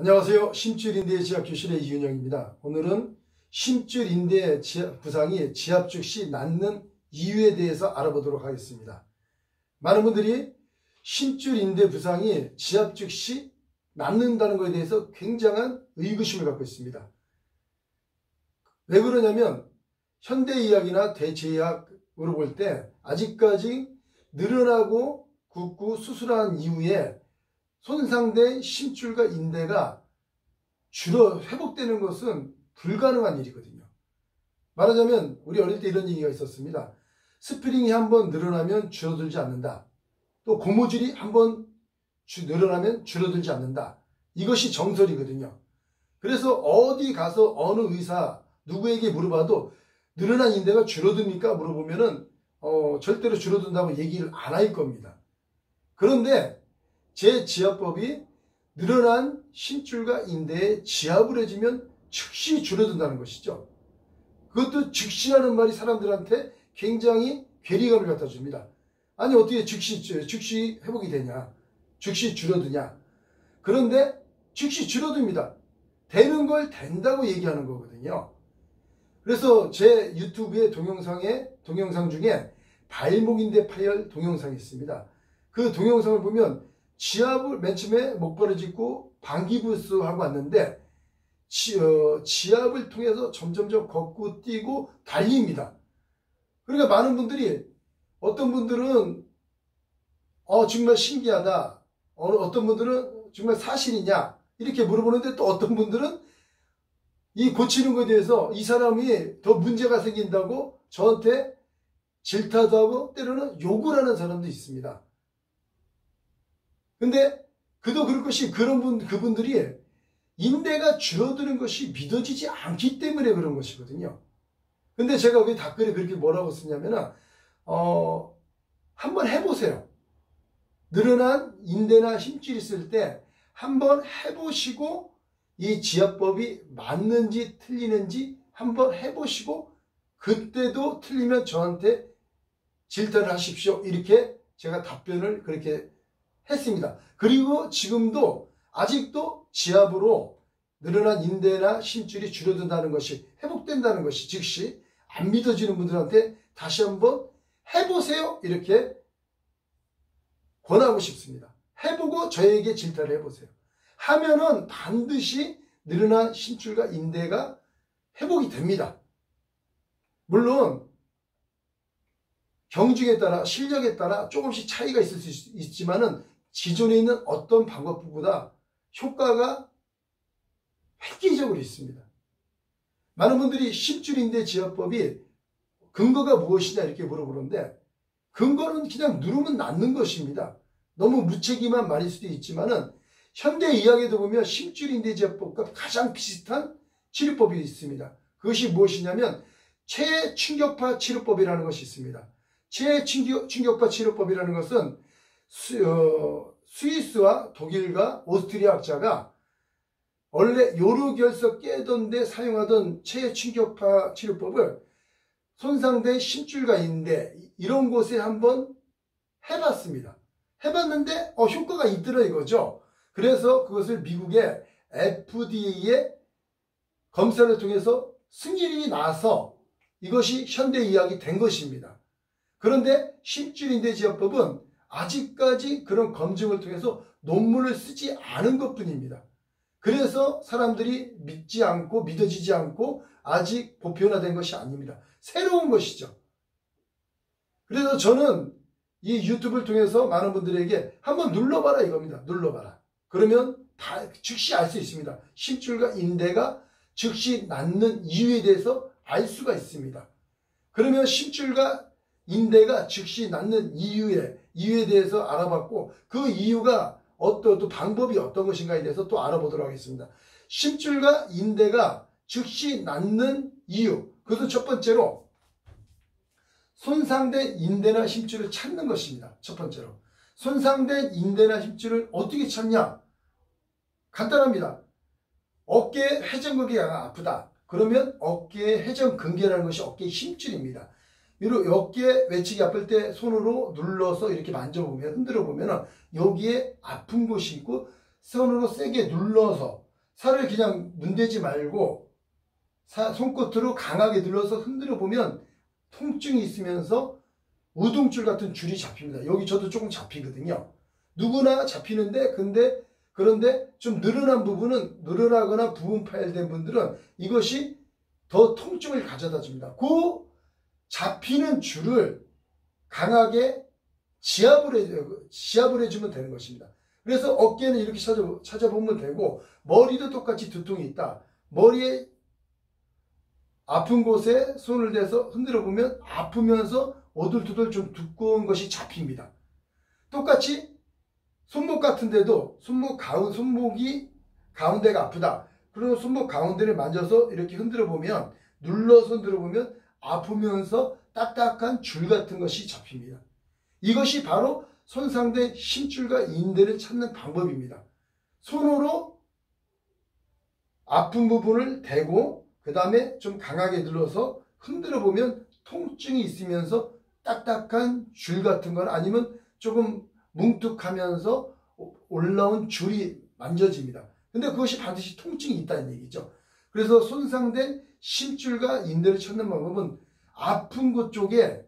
안녕하세요. 심줄인대 지압교실의 이윤영입니다. 오늘은 심줄인대 부상이 지압 즉시 낫는 이유에 대해서 알아보도록 하겠습니다. 많은 분들이 심줄인대 부상이 지압 즉시 낫는다는 것에 대해서 굉장한 의구심을 갖고 있습니다. 왜 그러냐면 현대의학이나 대체의학으로 볼 때 아직까지 늘어나고 굽고 수술한 이후에 손상된 심줄과 인대가 회복되는 것은 불가능한 일이거든요. 말하자면 우리 어릴 때 이런 얘기가 있었습니다. 스프링이 한번 늘어나면 줄어들지 않는다. 또 고무줄이 한번 늘어나면 줄어들지 않는다. 이것이 정설이거든요. 그래서 어디 가서 어느 의사 누구에게 물어봐도 늘어난 인대가 줄어듭니까? 물어보면은 절대로 줄어든다고 얘기를 안 할 겁니다. 그런데 제 지압법이 늘어난 심줄과 인대에 지압을 해주면 즉시 줄어든다는 것이죠. 그것도 즉시라는 말이 사람들한테 굉장히 괴리감을 갖다 줍니다. 아니 어떻게 즉시 회복이 되냐, 즉시 줄어드냐. 그런데 즉시 줄어듭니다. 되는 걸 된다고 얘기하는 거거든요. 그래서 제 유튜브의 동영상 중에 발목인대 파열 동영상이 있습니다. 그 동영상을 보면 지압을 맨 처음에 목발을 짚고 방기부스 하고 왔는데 지압을 통해서 점점점 걷고 뛰고 달립니다. 그러니까 많은 분들이 어떤 분들은 정말 신기하다, 어떤 분들은 정말 사실이냐 이렇게 물어보는데 또 어떤 분들은 이 고치는 것에 대해서 이 사람이 더 문제가 생긴다고 저한테 질타도 하고 때로는 욕을 하는 사람도 있습니다. 근데 그도 그럴 것이 그분들이 인대가 줄어드는 것이 믿어지지 않기 때문에 그런 것이거든요. 근데 제가 왜 댓글에 그렇게 뭐라고 쓰냐면은 한번 해보세요. 늘어난 인대나 힘줄 있을 때 한번 해보시고 이 지압법이 맞는지 틀리는지 한번 해보시고 그때도 틀리면 저한테 질타를 하십시오. 이렇게 제가 답변을 그렇게 했습니다. 그리고 지금도 아직도 지압으로 늘어난 인대나 심줄이 줄어든다는 것이 회복된다는 것이 즉시 안 믿어지는 분들한테 다시 한번 해보세요. 이렇게 권하고 싶습니다. 해보고 저에게 질타를 해보세요. 하면은 반드시 늘어난 심줄과 인대가 회복이 됩니다. 물론 경중에 따라 실력에 따라 조금씩 차이가 있을 수 있지만은 기존에 있는 어떤 방법보다 효과가 획기적으로 있습니다. 많은 분들이 심줄인대 지압법이 근거가 무엇이냐 이렇게 물어보는데 근거는 그냥 누르면 낫는 것입니다. 너무 무책임한 말일 수도 있지만은 현대의학에도 보면 심줄인대 지압법과 가장 비슷한 치료법이 있습니다. 그것이 무엇이냐면 체충격파 치료법이라는 것이 있습니다. 체충격파 치료법이라는 것은 스위스와 독일과 오스트리아 학자가 원래 요로결석 깨던 데 사용하던 체충격파 치료법을 손상된 심줄과 인대 이런 곳에 한번 해봤습니다. 해봤는데 효과가 있더라 이거죠. 그래서 그것을 미국의 FDA의 검사를 통해서 승인이 나서 이것이 현대의학이 된 것입니다. 그런데 심줄인대 지압법은 아직까지 그런 검증을 통해서 논문을 쓰지 않은 것뿐입니다. 그래서 사람들이 믿지 않고 믿어지지 않고 아직 보편화된 것이 아닙니다. 새로운 것이죠. 그래서 저는 이 유튜브를 통해서 많은 분들에게 한번 눌러봐라 이겁니다. 눌러봐라. 그러면 다 즉시 알 수 있습니다. 심줄과 인대가 즉시 낫는 이유에 대해서 알 수가 있습니다. 그러면 심줄과 인대가 즉시 낫는 이유에 대해서 알아봤고 그 이유가 어떤 방법이 어떤 것인가에 대해서 또 알아보도록 하겠습니다. 심줄과 인대가 즉시 낫는 이유, 그것은 첫 번째로 손상된 인대나 심줄을 찾는 것입니다. 첫 번째로 손상된 인대나 심줄을 어떻게 찾냐? 간단합니다. 어깨 회전근개가 아프다. 그러면 어깨 회전근개라는 것이 어깨의 힘줄입니다. 어깨 외측이 아플 때 손으로 눌러서 이렇게 만져보면 흔들어 보면 여기에 아픈 곳이 있고 손으로 세게 눌러서 살을 그냥 문대지 말고 손끝으로 강하게 눌러서 흔들어 보면 통증이 있으면서 우둥줄 같은 줄이 잡힙니다. 여기 저도 조금 잡히거든요. 누구나 잡히는데 그런데 좀 늘어난 부분은, 늘어나거나 부분 파열된 분들은 이것이 더 통증을 가져다 줍니다. 그 잡히는 줄을 강하게 지압을 해주면 되는 것입니다. 그래서 어깨는 이렇게 찾아보면 되고, 머리도 똑같이 두통이 있다. 머리에 아픈 곳에 손을 대서 흔들어 보면 아프면서 오돌토돌 좀 두꺼운 것이 잡힙니다. 똑같이 손목 같은데도 손목이 가운데가 아프다. 그리고 손목 가운데를 만져서 이렇게 흔들어 보면, 눌러서 흔들어 보면 아프면서 딱딱한 줄 같은 것이 잡힙니다. 이것이 바로 손상된 심줄과 인대를 찾는 방법입니다. 손으로 아픈 부분을 대고 그 다음에 좀 강하게 눌러서 흔들어 보면 통증이 있으면서 딱딱한 줄 같은 건 아니면 조금 뭉툭하면서 올라온 줄이 만져집니다. 근데 그것이 반드시 통증이 있다는 얘기죠. 그래서 손상된 심줄과 인대를 찾는 방법은 아픈 곳 쪽에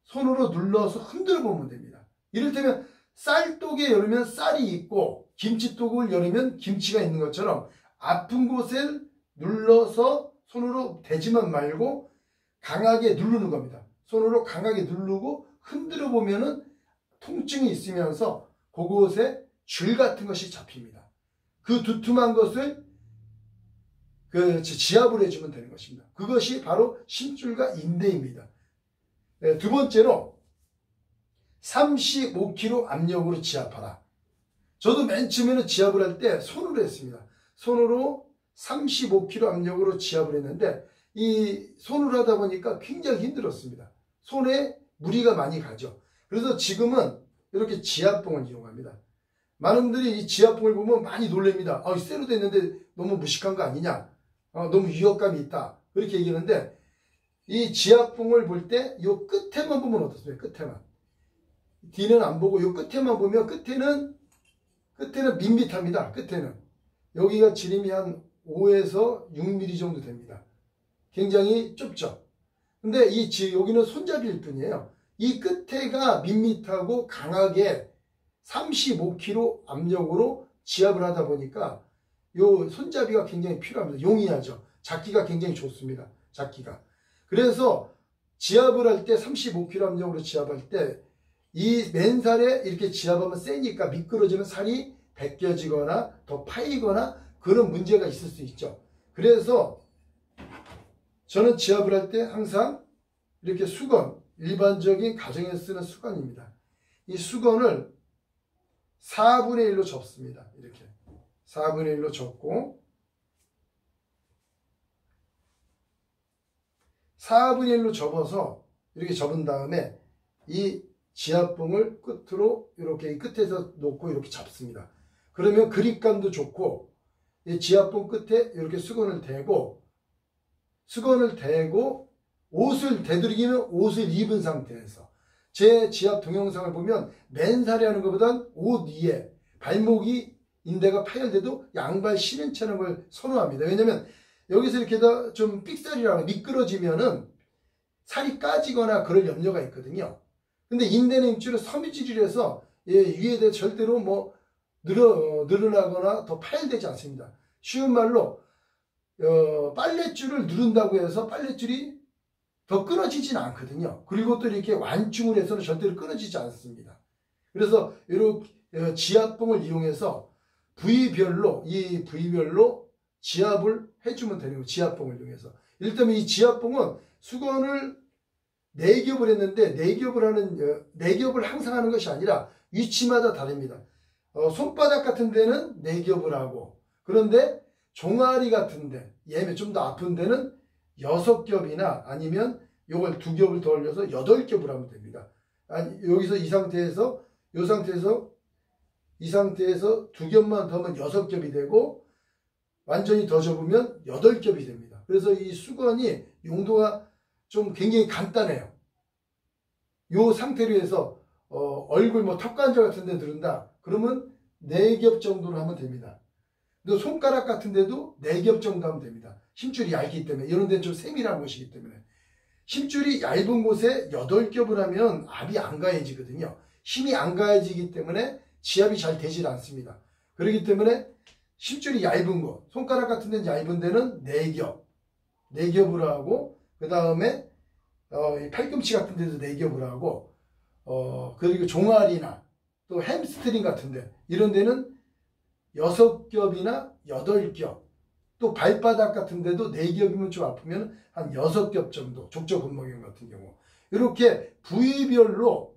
손으로 눌러서 흔들어 보면 됩니다. 이를테면 쌀독에 열으면 쌀이 있고 김치독을 열으면 김치가 있는 것처럼 아픈 곳을 눌러서 손으로 대지만 말고 강하게 누르는 겁니다. 손으로 강하게 누르고 흔들어 보면은 통증이 있으면서 그곳에 줄 같은 것이 잡힙니다. 그 두툼한 것을 지압을 해주면 되는 것입니다. 그것이 바로 심줄과 인대입니다. 네, 두 번째로 35kg 압력으로 지압하라. 저도 맨 처음에는 지압을 할 때 손으로 했습니다. 손으로 35kg 압력으로 지압을 했는데 이 손으로 하다 보니까 굉장히 힘들었습니다. 손에 무리가 많이 가죠. 그래서 지금은 이렇게 지압봉을 이용합니다. 많은 분들이 이 지압봉을 보면 많이 놀랍니다. 쇠로 됐는데 너무 무식한 거 아니냐, 너무 위협감이 있다, 그렇게 얘기하는데, 이 지압봉을 볼 때 이 끝에만 보면 어떻습니까? 끝에만. 뒤는 안 보고 이 끝에만 보면 끝에는 밋밋합니다. 끝에는. 여기가 지름이 한 5에서 6mm 정도 됩니다. 굉장히 좁죠. 근데 여기는 손잡이일 뿐이에요. 이 끝에가 밋밋하고 강하게 35kg 압력으로 지압을 하다 보니까 이 손잡이가 굉장히 필요합니다. 용이하죠. 잡기가 굉장히 좋습니다. 잡기가. 그래서 지압을 할 때 35kg 압력으로 지압할 때 이 맨살에 이렇게 지압하면 세니까 미끄러지면 살이 벗겨지거나 더 파이거나 그런 문제가 있을 수 있죠. 그래서 저는 지압을 할 때 항상 이렇게 수건, 일반적인 가정에 쓰는 수건입니다. 이 수건을 4분의 1로 접습니다. 이렇게 4분의 1로 접고 4분의 1로 접어서 이렇게 접은 다음에 이 지압봉을 끝으로 이렇게 이 끝에서 놓고 이렇게 잡습니다. 그러면 그립감도 좋고 이 지압봉 끝에 이렇게 수건을 대고 옷을 되도록이면 옷을 입은 상태에서, 제 지압 동영상을 보면 맨살에 하는 것보단 옷 위에 발목이 인대가 파열돼도 양발 신은 채 하는 걸 선호합니다. 왜냐면 여기서 이렇게 좀 삑살이라는 미끄러지면은 살이 까지거나 그럴 염려가 있거든요. 근데 인대는 입줄은 섬유질이라서 위에 대해 절대로 뭐 늘어나거나 더 파열되지 않습니다. 쉬운 말로 빨랫줄을 누른다고 해서 빨랫줄이 더 끊어지진 않거든요. 그리고 또 이렇게 완충을 해서는 절대로 끊어지지 않습니다. 그래서 이렇게 지압봉을 이용해서 부위별로 지압을 해주면 되는 거예요. 지압봉을 이용해서. 일단 이 지압봉은 수건을 4겹을 했는데 4겹을 항상 하는 것이 아니라 위치마다 다릅니다. 손바닥 같은 데는 4겹을 하고, 그런데 종아리 같은 데, 얘는 좀 더 아픈 데는 6겹이나 아니면 요걸 2겹을 더 올려서 8겹을 하면 됩니다. 여기서 이 상태에서 2겹만 더 하면 6겹이 되고, 완전히 더 접으면 8겹이 됩니다. 그래서 이 수건이 용도가 좀 굉장히 간단해요. 요 상태로 해서 얼굴 턱관절 같은 데 누른다 그러면 4겹 정도로 하면 됩니다. 또 손가락 같은 데도 4겹 정도 하면 됩니다. 힘줄이 얇기 때문에, 이런 데는 좀 세밀한 곳이기 때문에. 힘줄이 얇은 곳에 8겹을 하면 압이 안 가해지거든요. 힘이 안 가해지기 때문에 지압이 잘 되질 않습니다. 그렇기 때문에 힘줄이 얇은 곳, 손가락 같은 데는 얇은 데는 4겹으로 하고, 그 다음에 팔꿈치 같은 데도 4겹으로 하고, 그리고 종아리나 또 햄스트링 같은 데, 이런 데는 6겹이나 8겹, 또 발바닥 같은 데도 4겹이면 좀 아프면 한 6겹 정도, 족저근막염 같은 경우. 이렇게 부위별로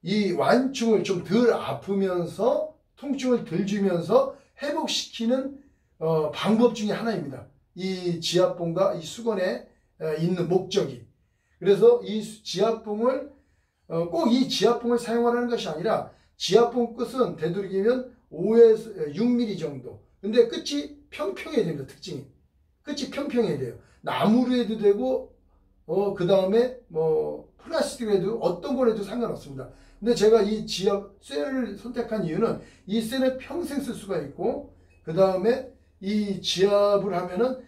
이 완충을 좀 덜 아프면서 통증을 덜 주면서 회복시키는 방법 중에 하나입니다. 이 지압봉과 이 수건에 있는 목적이. 그래서 이 지압봉을 꼭 이 지압봉을 사용하라는 것이 아니라, 지압봉 끝은 되도록이면 5에서 6mm 정도. 근데 끝이 평평해야 됩니다. 특징이. 끝이 평평해야 돼요. 나무로 해도 되고, 그 다음에 뭐 플라스틱으로 해도 어떤 걸 해도 상관없습니다. 근데 제가 이 지압 쇠를 선택한 이유는, 이 쇠는 평생 쓸 수가 있고, 그 다음에 이 지압을 하면은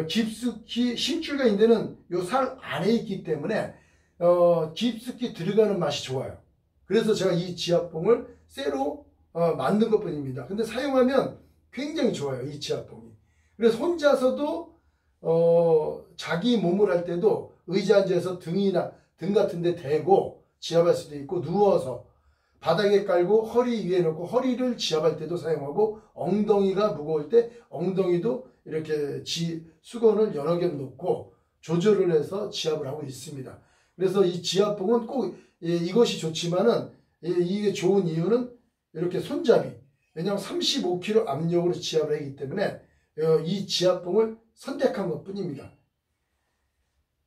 깊숙이 힘줄가 있는 데는 요 살 안에 있기 때문에 깊숙이 들어가는 맛이 좋아요. 그래서 제가 이 지압봉을 쇠로 만든 것 뿐입니다. 근데 사용하면 굉장히 좋아요, 이 지압봉이. 그래서 혼자서도 자기 몸을 할 때도 의자 앉아서 등이나 등 같은 데 대고 지압할 수도 있고, 누워서 바닥에 깔고 허리 위에 놓고 허리를 지압할 때도 사용하고, 엉덩이가 무거울 때 엉덩이도 이렇게 수건을 여러 겹 놓고 조절을 해서 지압을 하고 있습니다. 그래서 이 지압봉은 꼭 이것이 좋지만은, 이게 좋은 이유는 이렇게 손잡이, 왜냐하면 35kg 압력으로 지압을 하기 때문에 이 지압봉을 선택한 것 뿐입니다.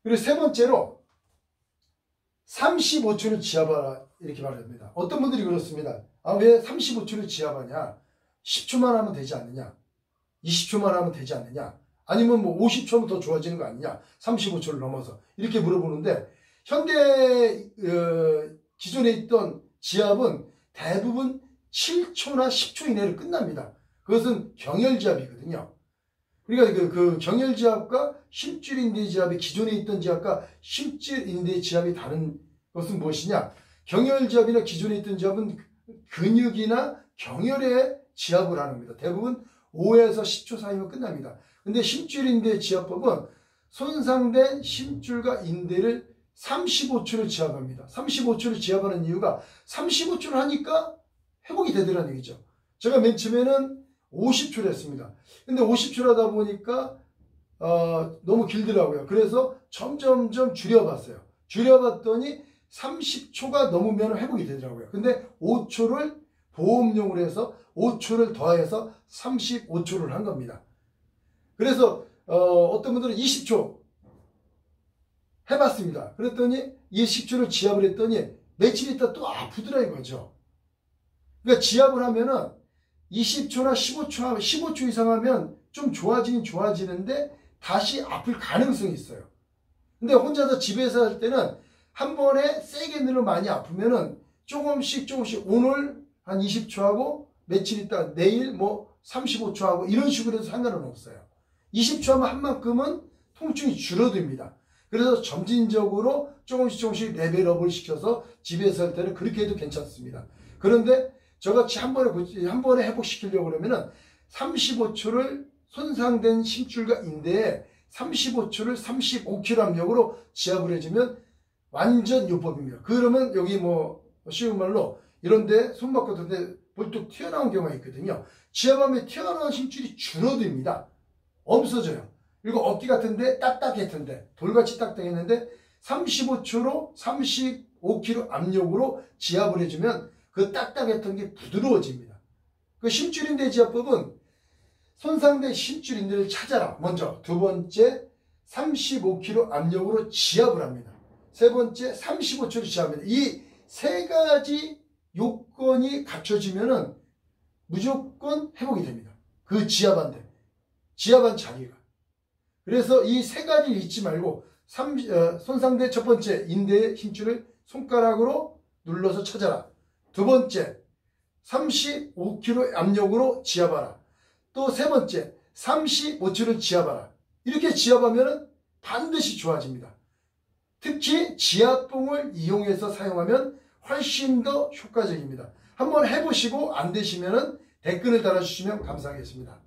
그리고 세 번째로 35초를 지압하라, 이렇게 말합니다. 어떤 분들이 그렇습니다. 왜 35초를 지압하냐? 10초만 하면 되지 않느냐? 20초만 하면 되지 않느냐? 아니면 뭐 50초면 더 좋아지는 거 아니냐? 35초를 넘어서. 이렇게 물어보는데, 현대 기존에 있던 지압은 대부분 7초나 10초 이내로 끝납니다. 그것은 경혈지압이거든요. 그러니까 그 경혈지압과 힘줄인대 지압이, 기존에 있던 지압과 힘줄인대 지압이 다른 것은 무엇이냐? 경혈지압이나 기존에 있던 지압은 근육이나 경혈에 지압을 하는 겁니다. 대부분 5에서 10초 사이면 끝납니다. 근데 힘줄인대 지압법은 손상된 힘줄과 인대를 35초를 지압합니다. 35초를 지압하는 이유가, 35초를 하니까 회복이 되더라는 얘기죠. 제가 맨 처음에는 50초를 했습니다. 근데 50초를 하다 보니까 너무 길더라고요. 그래서 점점점 줄여봤어요. 줄여봤더니 30초가 넘으면 회복이 되더라고요. 근데 5초를 보험용으로 해서 5초를 더해서 35초를 한 겁니다. 그래서 어떤 분들은 20초 해봤습니다. 그랬더니 20초를 지압을 했더니 며칠 있다 또 아프더라 이거죠. 그러니까 지압을 하면은 20초나 15초 이상 하면 좀 좋아지긴 좋아지는데 다시 아플 가능성이 있어요. 근데 혼자서 집에서 할 때는 한 번에 세게 누르면 많이 아프면은 조금씩 오늘 한 20초 하고, 며칠 있다 내일 뭐 35초 하고, 이런 식으로 해도 상관은 없어요. 20초 하면 한 만큼은 통증이 줄어듭니다. 그래서 점진적으로 조금씩 레벨업을 시켜서 집에서 할 때는 그렇게 해도 괜찮습니다. 그런데 저같이 한 번에 회복시키려고 그러면은 35초를 손상된 심줄과 인대에 35초를 35kg 압력으로 지압을 해주면 완전 요법입니다. 그러면 여기 뭐 쉬운 말로 이런데 손목 같은데 볼뚝 튀어나온 경우가 있거든요. 지압하면 튀어나온 심줄이 줄어듭니다. 없어져요. 그리고 어깨 같은데 딱딱했던데, 돌같이 딱딱했는데 35초로 35kg 압력으로 지압을 해주면 그 딱딱했던 게 부드러워집니다. 그 심줄인대 지압법은 손상된 심줄인대를 찾아라. 먼저. 두 번째, 35kg 압력으로 지압을 합니다. 세 번째, 35초를 지압합니다. 이 세 가지 요건이 갖춰지면은 무조건 회복이 됩니다. 그 지압한 자리가. 그래서 이 세 가지를 잊지 말고, 손상된 첫 번째 인대의 힘줄을 손가락으로 눌러서 찾아라. 두 번째, 35kg 압력으로 지압하라. 또 세 번째, 35초를 지압하라. 이렇게 지압하면 반드시 좋아집니다. 특히 지압봉을 이용해서 사용하면 훨씬 더 효과적입니다. 한번 해보시고 안 되시면 댓글을 달아주시면 감사하겠습니다.